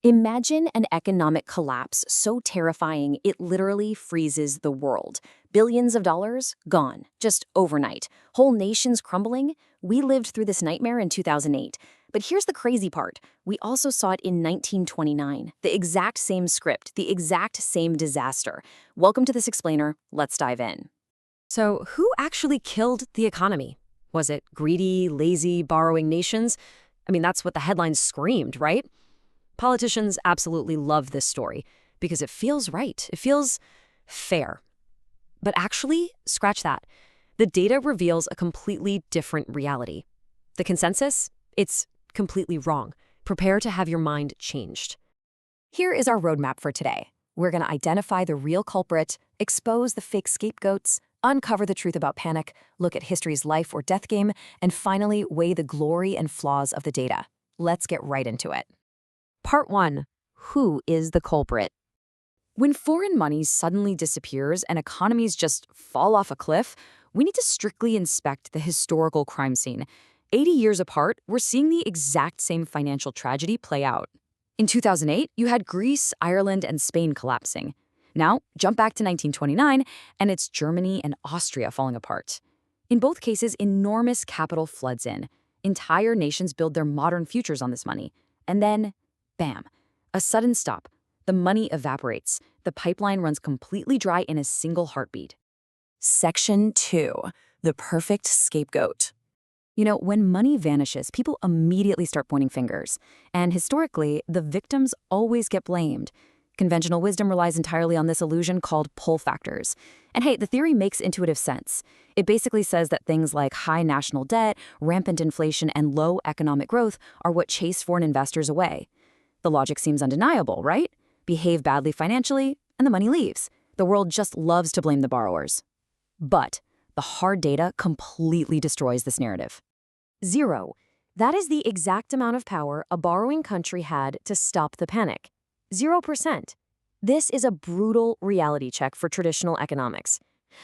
Imagine an economic collapse so terrifying it literally freezes the world. Billions of dollars gone, just overnight. Whole nations crumbling. We lived through this nightmare in 2008. But here's the crazy part. We also saw it in 1929. The exact same script, the exact same disaster. Welcome to This Explainer. Let's dive in. So, who actually killed the economy? Was it greedy, lazy, borrowing nations? I mean, that's what the headlines screamed, right? Politicians absolutely love this story because it feels right. It feels fair. But actually, scratch that. The data reveals a completely different reality. The consensus? It's completely wrong. Prepare to have your mind changed. Here is our roadmap for today. We're going to identify the real culprit, expose the fake scapegoats, uncover the truth about panic, look at history's life or death game, and finally weigh the glory and flaws of the data. Let's get right into it. Part 1. Who is the culprit? When foreign money suddenly disappears and economies just fall off a cliff, we need to strictly inspect the historical crime scene. 80 years apart, we're seeing the exact same financial tragedy play out. In 2008, you had Greece, Ireland, and Spain collapsing. Now, jump back to 1929, and it's Germany and Austria falling apart. In both cases, enormous capital floods in. Entire nations build their modern futures on this money. And then, bam, a sudden stop. The money evaporates. The pipeline runs completely dry in a single heartbeat. Section 2. The perfect scapegoat. You know, when money vanishes, people immediately start pointing fingers. And historically, the victims always get blamed. Conventional wisdom relies entirely on this illusion called pull factors. And hey, the theory makes intuitive sense. It basically says that things like high national debt, rampant inflation, and low economic growth are what chase foreign investors away. The logic seems undeniable, right? Behave badly financially, and the money leaves. The world just loves to blame the borrowers. But the hard data completely destroys this narrative. 0. That is the exact amount of power a borrowing country had to stop the panic. 0%. This is a brutal reality check for traditional economics.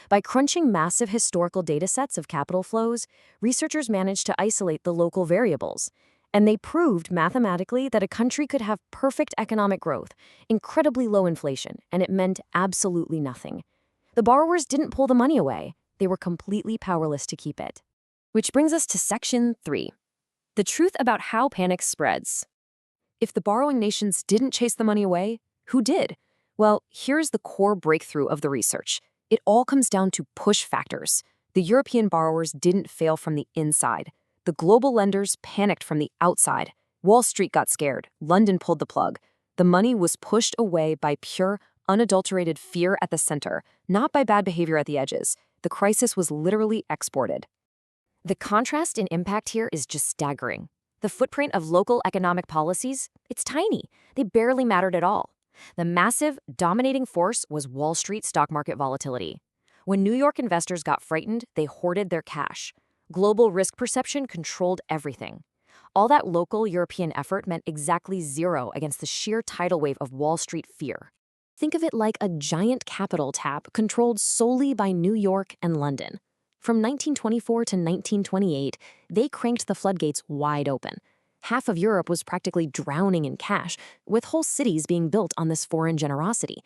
By crunching massive historical data sets of capital flows, researchers managed to isolate the local variables. And they proved mathematically that a country could have perfect economic growth, incredibly low inflation, and it meant absolutely nothing. The borrowers didn't pull the money away. They were completely powerless to keep it. Which brings us to Section 3. The truth about how panic spreads. If the borrowing nations didn't chase the money away, who did? Well, here's the core breakthrough of the research. It all comes down to push factors. The European borrowers didn't fail from the inside. The global lenders panicked from the outside. Wall Street got scared. London pulled the plug. The money was pushed away by pure, unadulterated fear at the center, not by bad behavior at the edges. The crisis was literally exported. The contrast in impact here is just staggering. The footprint of local economic policies, it's tiny. They barely mattered at all. The massive, dominating force was Wall Street stock market volatility. When New York investors got frightened, they hoarded their cash. Global risk perception controlled everything. All that local European effort meant exactly 0 against the sheer tidal wave of Wall Street fear. Think of it like a giant capital tap controlled solely by New York and London. From 1924 to 1928, they cranked the floodgates wide open. Half of Europe was practically drowning in cash, with whole cities being built on this foreign generosity.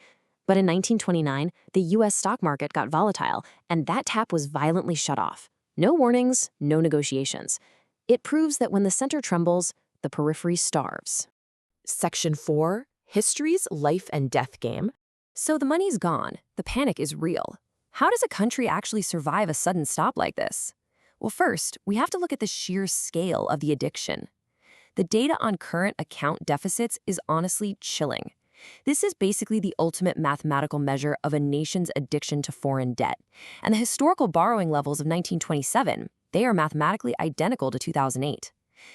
But in 1929, the U.S. stock market got volatile, and that tap was violently shut off. No warnings, no negotiations. It proves that when the center trembles, the periphery starves. Section 4. History's life and death game. So the money's gone. The panic is real. How does a country actually survive a sudden stop like this? Well, first, we have to look at the sheer scale of the addiction. The data on current account deficits is honestly chilling. This is basically the ultimate mathematical measure of a nation's addiction to foreign debt. And the historical borrowing levels of 1927, they are mathematically identical to 2008.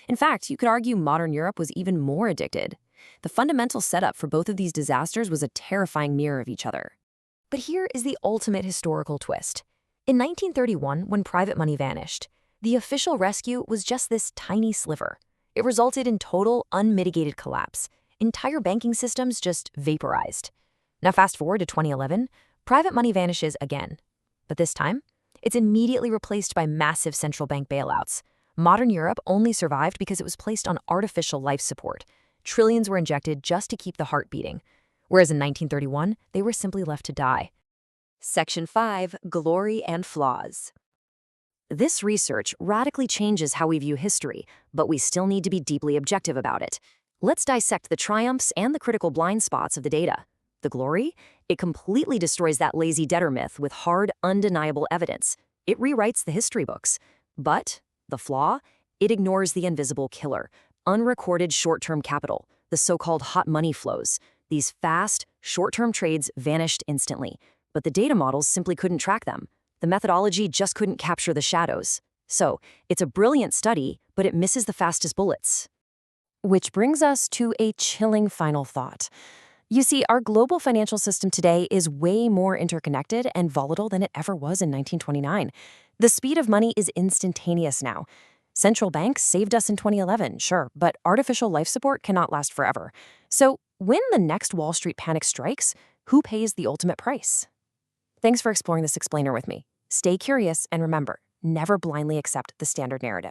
In fact, you could argue modern Europe was even more addicted. The fundamental setup for both of these disasters was a terrifying mirror of each other. But here is the ultimate historical twist. In 1931, when private money vanished, the official rescue was just this tiny sliver. It resulted in total, unmitigated collapse. Entire banking systems just vaporized. Now fast forward to 2011, private money vanishes again. But this time, it's immediately replaced by massive central bank bailouts. Modern Europe only survived because it was placed on artificial life support. Trillions were injected just to keep the heart beating. Whereas in 1931, they were simply left to die. Section 5. Glory and Flaws. This research radically changes how we view history, but we still need to be deeply objective about it. Let's dissect the triumphs and the critical blind spots of the data. The glory? It completely destroys that lazy debtor myth with hard, undeniable evidence. It rewrites the history books. But the flaw? It ignores the invisible killer, unrecorded short-term capital, the so-called hot money flows. These fast, short-term trades vanished instantly, but the data models simply couldn't track them. The methodology just couldn't capture the shadows. So, it's a brilliant study, but it misses the fastest bullets. Which brings us to a chilling final thought. You see, our global financial system today is way more interconnected and volatile than it ever was in 1929. The speed of money is instantaneous now. Central banks saved us in 2011, sure, but artificial life support cannot last forever. So, when the next Wall Street panic strikes, who pays the ultimate price? Thanks for exploring this explainer with me. Stay curious and remember, never blindly accept the standard narrative.